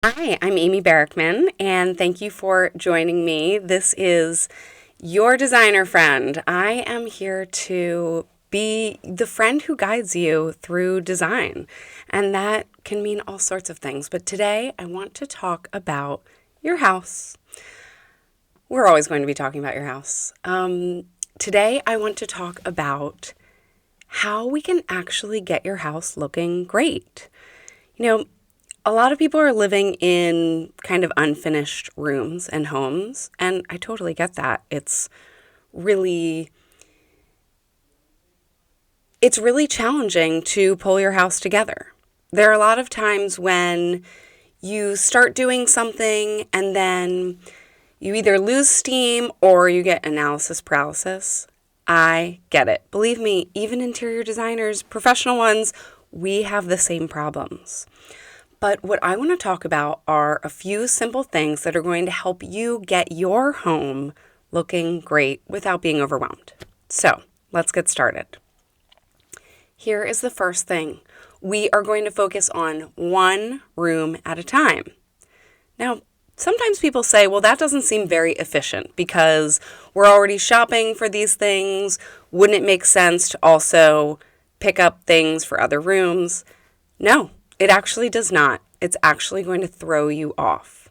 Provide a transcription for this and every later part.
Hi, I'm Amy Barrickman, and thank you for joining me. This is your designer friend. I am here to be the friend who guides you through design, and that can mean all sorts of things. But today, I want to talk about your house. We're always going to be talking about your house. Today, I want to talk about how we can actually get your house looking great. You know, a lot of people are living in kind of unfinished rooms and homes, and I totally get that. Really it's really challenging to pull your house together. There are a lot of times when you start doing something and then you either lose steam or you get analysis paralysis. I get it. Believe me, even interior designers, professional ones, we have the same problems. But what I want to talk about are a few simple things that are going to help you get your home looking great without being overwhelmed. So let's get started. Here is the first thing. We are going to focus on one room at a time. Now, sometimes people say, well, that doesn't seem very efficient because we're already shopping for these things. Wouldn't it make sense to also pick up things for other rooms? No. It actually does not. It's actually going to throw you off.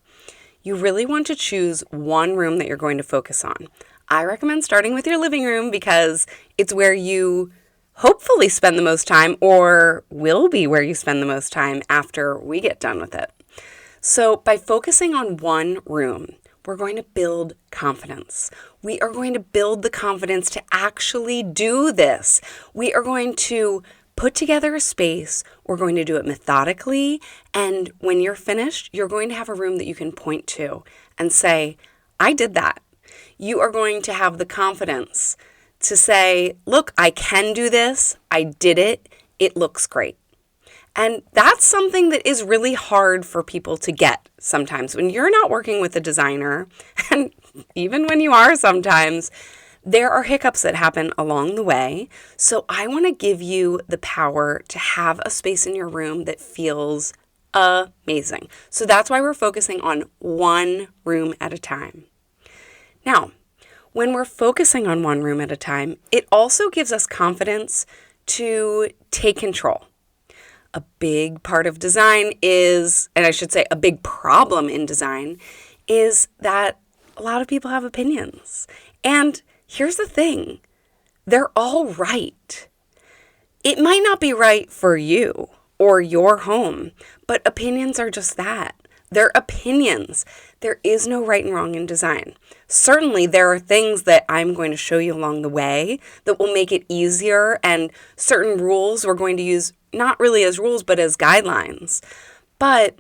You really want to choose one room that you're going to focus on. I recommend starting with your living room because it's where you hopefully spend the most time, or will be where you spend the most time after we get done with it. So by focusing on one room, we're going to build confidence. We are going to build the confidence to actually do this. We are going to put together a space. We're going to do it methodically. And when you're finished, you're going to have a room that you can point to and say, I did that. You are going to have the confidence to say, look, I can do this. I did it. It looks great. And that's something that is really hard for people to get sometimes. When you're not working with a designer, and even when you are sometimes, there are hiccups that happen along the way. So I want to give you the power to have a space in your room that feels amazing. So that's why we're focusing on one room at a time. Now, when we're focusing on one room at a time, it also gives us confidence to take control. A big part of design is, and I should say a big problem in design, is that a lot of people have opinions. And here's the thing, they're all right. It might not be right for you or your home, but opinions are just that. They're opinions. There is no right and wrong in design. Certainly, there are things that I'm going to show you along the way that will make it easier, and certain rules we're going to use not really as rules, but as guidelines. But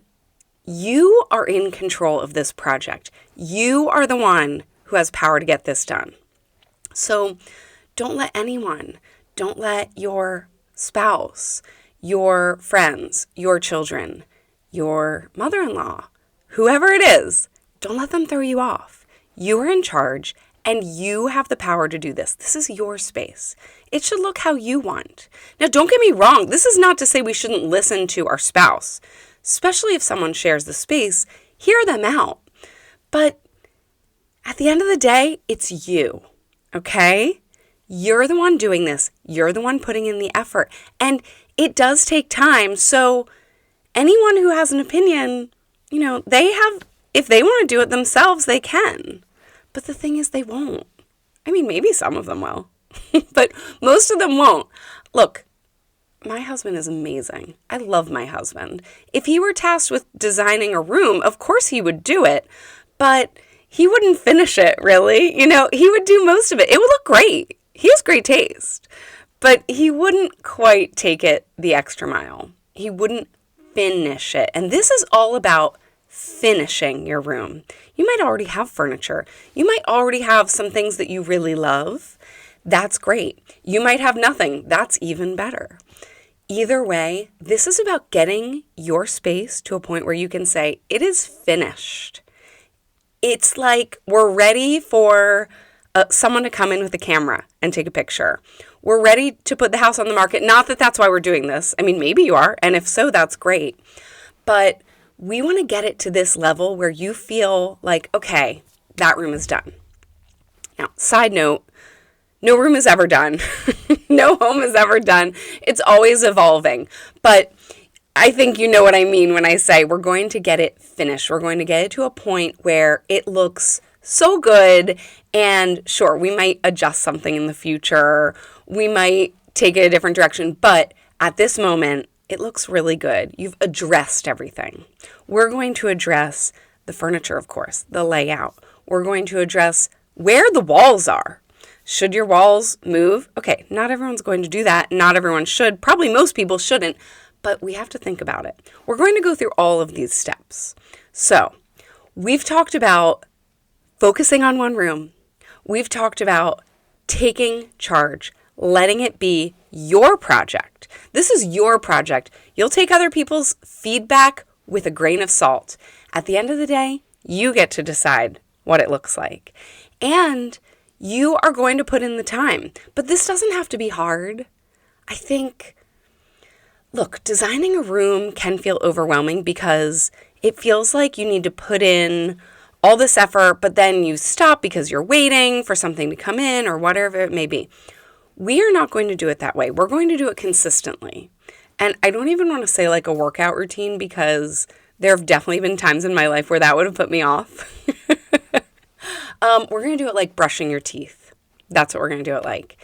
you are in control of this project. You are the one who has power to get this done. So don't let your spouse, your friends, your children, your mother-in-law, whoever it is, don't let them throw you off. You are in charge and you have the power to do this. This is your space. It should look how you want. Now, don't get me wrong. This is not to say we shouldn't listen to our spouse, especially if someone shares the space. Hear them out. But at the end of the day, it's you. Okay? You're the one doing this. You're the one putting in the effort. And it does take time. So anyone who has an opinion, if they want to do it themselves, they can. But the thing is, they won't. I mean, maybe some of them will, but most of them won't. Look, my husband is amazing. I love my husband. If he were tasked with designing a room, of course he would do it, but he wouldn't finish it, really. He would do most of it. It would look great. He has great taste, but he wouldn't quite take it the extra mile. He wouldn't finish it. And this is all about finishing your room. You might already have furniture. You might already have some things that you really love. That's great. You might have nothing. That's even better. Either way, this is about getting your space to a point where you can say, it is finished. It's like we're ready for someone to come in with a camera and take a picture. We're ready to put the house on the market. Not that that's why we're doing this. I mean, maybe you are. And if so, that's great. But we want to get it to this level where you feel like, okay, that room is done. Now, side note, no room is ever done. No home is ever done. It's always evolving. But I think you know what I mean when I say we're going to get it finished. We're going to get it to a point where it looks so good. And sure, we might adjust something in the future. We might take it a different direction. But at this moment, it looks really good. You've addressed everything. We're going to address the furniture, of course, the layout. We're going to address where the walls are. Should your walls move? Okay, not everyone's going to do that. Not everyone should. Probably most people shouldn't, but we have to think about it. We're going to go through all of these steps. So we've talked about focusing on one room. We've talked about taking charge, letting it be your project. This is your project. You'll take other people's feedback with a grain of salt. At the end of the day, you get to decide what it looks like. And you are going to put in the time. But this doesn't have to be hard. I think, look, designing a room can feel overwhelming because it feels like you need to put in all this effort, but then you stop because you're waiting for something to come in or whatever it may be. We are not going to do it that way. We're going to do it consistently. And I don't even want to say like a workout routine because there have definitely been times in my life where that would have put me off. We're going to do it like brushing your teeth. That's what we're going to do it like.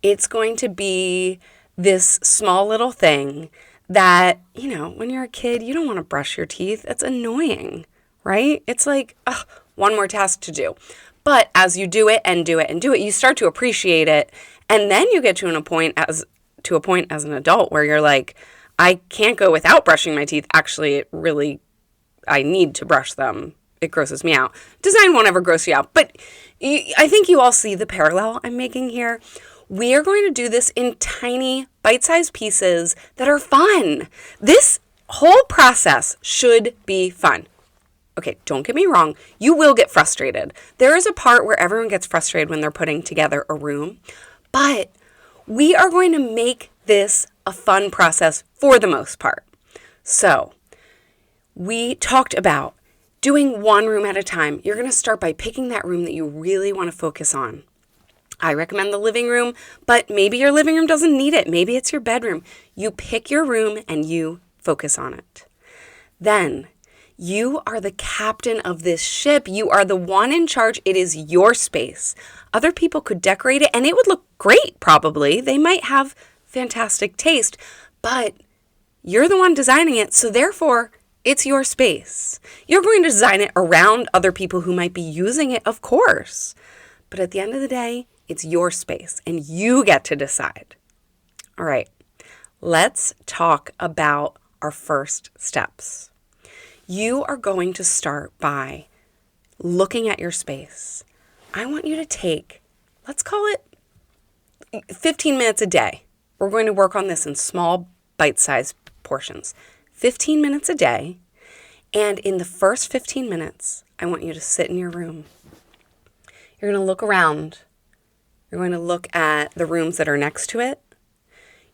It's going to be this small little thing that, when you're a kid, you don't want to brush your teeth. It's annoying, right? It's like, one more task to do. But as you do it and do it and do it, you start to appreciate it. And then you get to a point as an adult where you're like, I can't go without brushing my teeth. Actually, I need to brush them. It grosses me out. Design won't ever gross you out. But I think you all see the parallel I'm making here. We are going to do this in tiny, bite-sized pieces that are fun. This whole process should be fun. Okay, don't get me wrong. You will get frustrated. There is a part where everyone gets frustrated when they're putting together a room. But we are going to make this a fun process for the most part. So we talked about doing one room at a time. You're going to start by picking that room that you really want to focus on. I recommend the living room, but maybe your living room doesn't need it. Maybe it's your bedroom. You pick your room and you focus on it. Then you are the captain of this ship. You are the one in charge. It is your space. Other people could decorate it and it would look great, probably. They might have fantastic taste, but you're the one designing it. So therefore, it's your space. You're going to design it around other people who might be using it, of course. But at the end of the day, it's your space and you get to decide. All right, let's talk about our first steps. You are going to start by looking at your space. I want you to take, let's call it 15 minutes a day. We're going to work on this in small bite-sized portions. 15 minutes a day. And in the first 15 minutes, I want you to sit in your room. You're going to look around. You're going to look at the rooms that are next to it.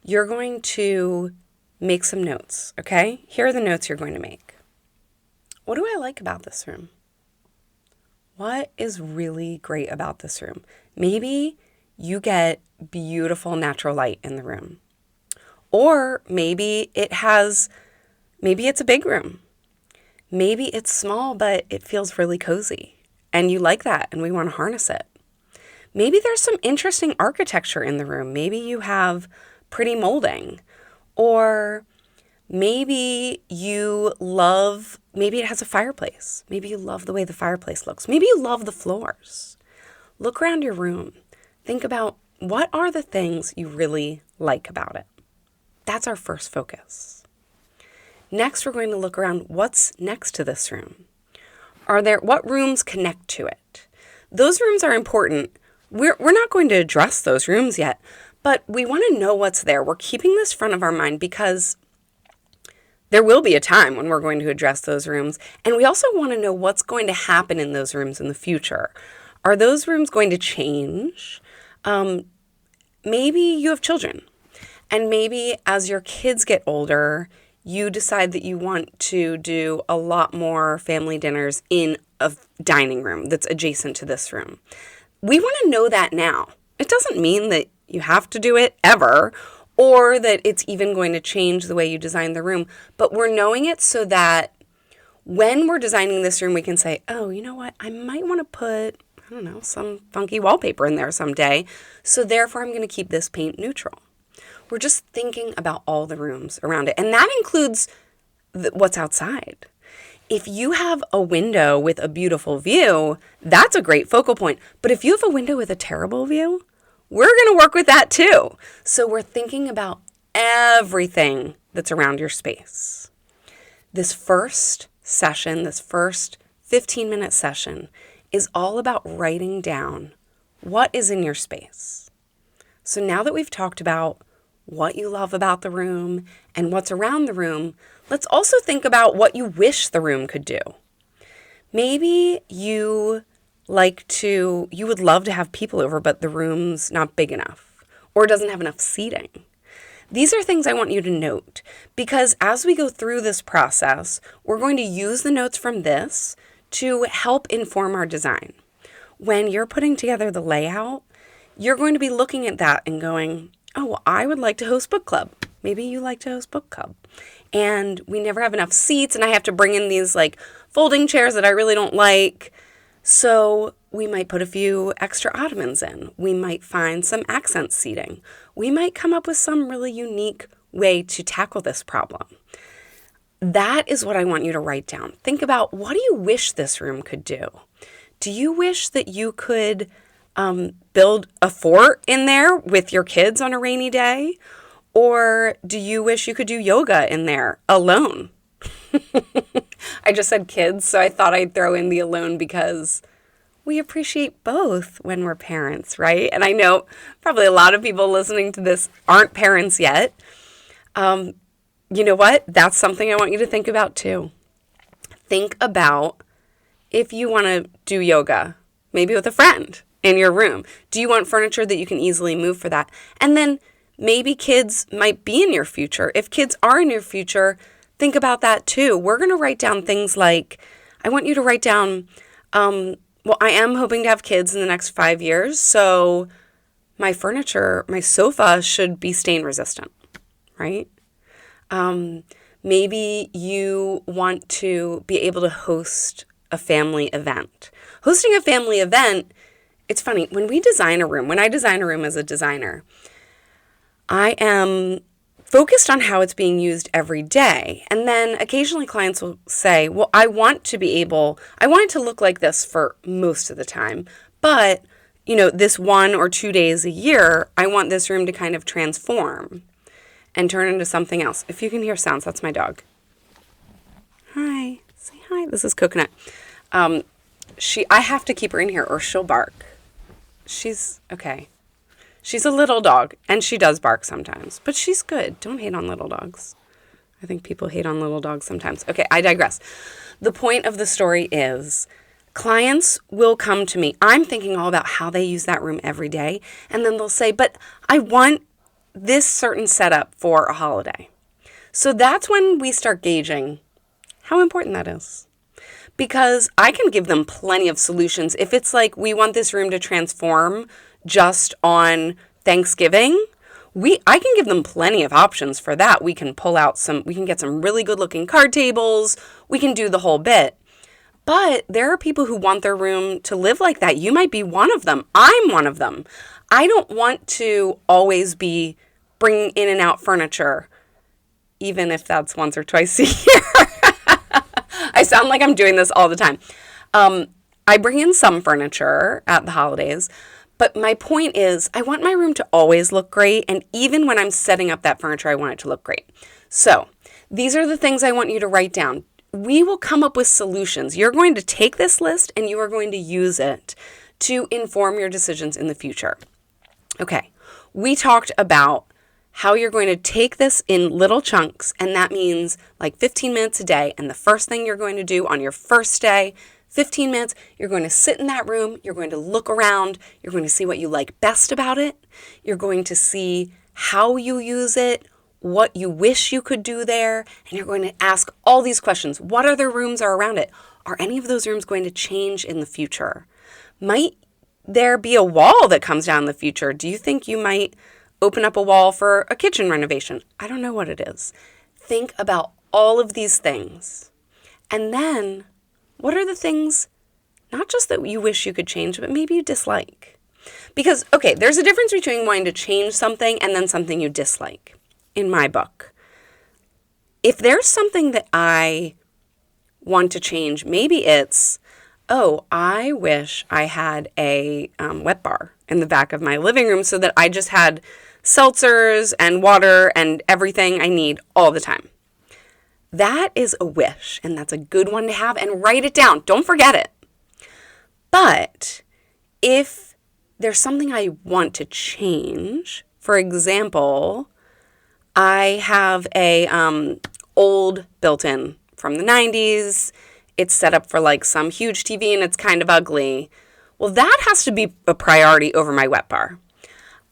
You're going to make some notes, okay? Here are the notes you're going to make. What do I like about this room? What is really great about this room? Maybe you get beautiful natural light in the room. Or maybe it's a big room. Maybe it's small, but it feels really cozy. And you like that, and we want to harness it. Maybe there's some interesting architecture in the room. Maybe you have pretty molding. Or maybe it has a fireplace. Maybe you love the way the fireplace looks. Maybe you love the floors. Look around your room. Think about what are the things you really like about it. That's our first focus. Next, we're going to look around what's next to this room. What rooms connect to it? Those rooms are important. We're not going to address those rooms yet, but we want to know what's there. We're keeping this front of our mind because there will be a time when we're going to address those rooms. And we also want to know what's going to happen in those rooms in the future. Are those rooms going to change? Maybe you have children. And maybe as your kids get older, you decide that you want to do a lot more family dinners in a dining room that's adjacent to this room. We want to know that now. It doesn't mean that you have to do it ever or that it's even going to change the way you design the room, but we're knowing it so that when we're designing this room, we can say, oh, you know what? I might want to put, I don't know, some funky wallpaper in there someday. So therefore, I'm going to keep this paint neutral. We're just thinking about all the rooms around it. And that includes what's outside. If you have a window with a beautiful view, that's a great focal point. But if you have a window with a terrible view, we're going to work with that too. So we're thinking about everything that's around your space. This first session, this first 15-minute session is all about writing down what is in your space. So now that we've talked about what you love about the room and what's around the room, let's also think about what you wish the room could do. Maybe you would love to have people over, but the room's not big enough or doesn't have enough seating. These are things I want you to note because as we go through this process, we're going to use the notes from this to help inform our design. When you're putting together the layout, you're going to be looking at that and going, oh, well, I would like to host book club. Maybe you like to host book club. And we never have enough seats and I have to bring in these folding chairs that I really don't like. So we might put a few extra ottomans in. We might find some accent seating. We might come up with some really unique way to tackle this problem. That is what I want you to write down. Think about, what do you wish this room could do? Do you wish that you could build a fort in there with your kids on a rainy day? Or do you wish you could do yoga in there alone? I just said kids, so I thought I'd throw in the alone because we appreciate both when we're parents, right? And I know probably a lot of people listening to this aren't parents yet. You know what? That's something I want you to think about too. Think about if you want to do yoga, maybe with a friend in your room. Do you want furniture that you can easily move for that? And then maybe kids might be in your future. If kids are in your future, think about that too. We're going to write down things like, I want you to write down, well, I am hoping to have kids in the next 5 years, so my furniture, my sofa should be stain resistant, right? Maybe you want to be able to host a family event. Hosting a family event, it's funny, when I design a room as a designer, I am focused on how it's being used every day. And then occasionally clients will say, well, I want it to look like this for most of the time, but this 1 or 2 days a year, I want this room to kind of transform and turn into something else. If you can hear sounds, that's my dog. Hi, say hi. This is Coconut. I have to keep her in here or she'll bark. She's okay. She's a little dog, and she does bark sometimes, but she's good. Don't hate on little dogs. I think people hate on little dogs sometimes. Okay, I digress. The point of the story is clients will come to me. I'm thinking all about how they use that room every day, and then they'll say, but I want this certain setup for a holiday. So that's when we start gauging how important that is. Because I can give them plenty of solutions. If it's like we want this room to transform just on Thanksgiving, I can give them plenty of options for that. We can get some really good looking card tables. We can do the whole bit. But there are people who want their room to live like that. You might be one of them. I'm one of them. I don't want to always be bringing in and out furniture, even if that's once or twice a year. I sound like I'm doing this all the time. I bring in some furniture at the holidays, but my point is I want my room to always look great, and even when I'm setting up that furniture, I want it to look great. So these are the things I want you to write down. We will come up with solutions. You're going to take this list and you are going to use it to inform your decisions in the future. Okay, we talked about how you're going to take this in little chunks, and that means like 15 minutes a day. And the first thing you're going to do on your first day, 15 minutes, you're going to sit in that room, you're going to look around, you're going to see what you like best about it, you're going to see how you use it, what you wish you could do there, and you're going to ask all these questions. What other rooms are around it? Are any of those rooms going to change in the future? Might there be a wall that comes down in the future? Do you think you might open up a wall for a kitchen renovation? I don't know what it is. Think about all of these things. And then, what are the things, not just that you wish you could change, but maybe you dislike? Because, okay, there's a difference between wanting to change something and then something you dislike, in my book. If there's something that I want to change, maybe it's, oh, I wish I had a wet bar in the back of my living room so that I just had seltzers and water and everything I need all the time. That is a wish, and that's a good one to have, and write it down. Don't forget it. But if there's something I want to change, for example, I have a old built-in from the 90s. It's set up for like some huge TV and it's kind of ugly. Well, that has to be a priority over my wet bar.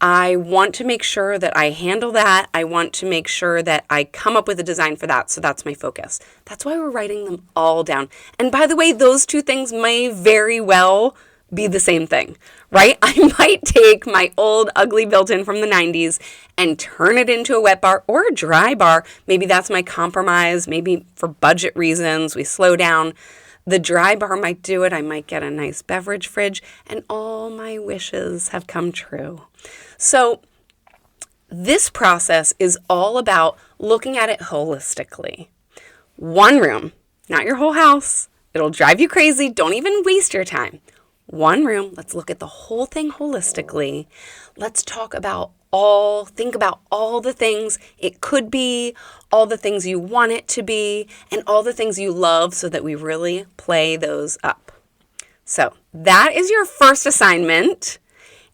I want to make sure that I handle that. I want to make sure that I come up with a design for that. So that's my focus. That's why we're writing them all down. And by the way, those two things may very well be the same thing, right? I might take my old ugly built-in from the 90s and turn it into a wet bar or a dry bar. Maybe that's my compromise. Maybe for budget reasons, we slow down. The dry bar might do it. I might get a nice beverage fridge, and all my wishes have come true. So this process is all about looking at it holistically. One room, not your whole house. It'll drive you crazy. Don't even waste your time. One room. Let's look at the whole thing holistically. Let's think about all the things it could be, all the things you want it to be, and all the things you love so that we really play those up. So that is your first assignment.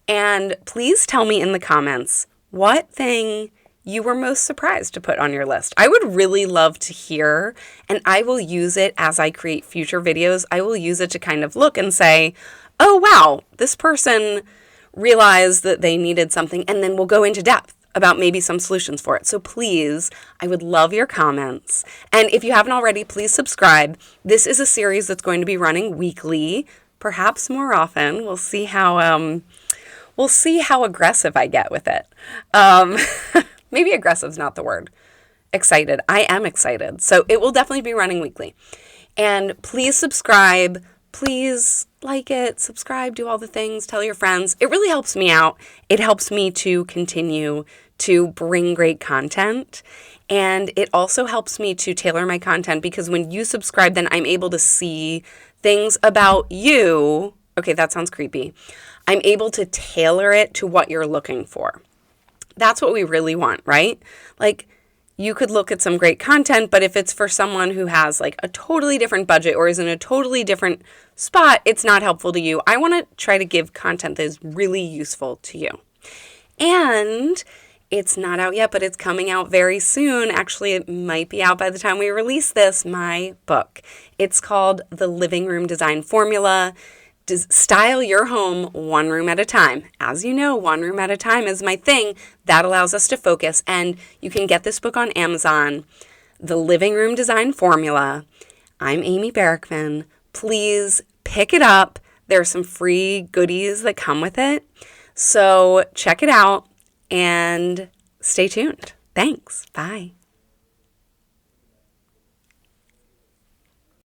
And please tell me in the comments what thing you were most surprised to put on your list. I would really love to hear, and I will use it as I create future videos. I will use it to kind of look and say, oh, wow, this person realized that they needed something, and then we'll go into depth about maybe some solutions for it. So please, I would love your comments. And if you haven't already, please subscribe. This is a series that's going to be running weekly, perhaps more often. We'll see how aggressive I get with it. Maybe aggressive's not the word. Excited. I am excited. So it will definitely be running weekly. And please subscribe. Please like it, subscribe, do all the things, tell your friends. It really helps me out. It helps me to continue to bring great content. And it also helps me to tailor my content, because when you subscribe, then I'm able to see things about you. Okay, that sounds creepy. I'm able to tailor it to what you're looking for. That's what we really want, right? Like, you could look at some great content, but if it's for someone who has like a totally different budget or is in a totally different spot, it's not helpful to you. I want to try to give content that is really useful to you. And it's not out yet, but it's coming out very soon. Actually, it might be out by the time we release this, my book. It's called The Living Room Design Formula. Style your home one room at a time. As you know, one room at a time is my thing. That allows us to focus. And you can get this book on Amazon, The Living Room Design Formula. I'm Amy Barackman. Please pick it up. There's some free goodies that come with it. So check it out and stay tuned. Thanks. Bye.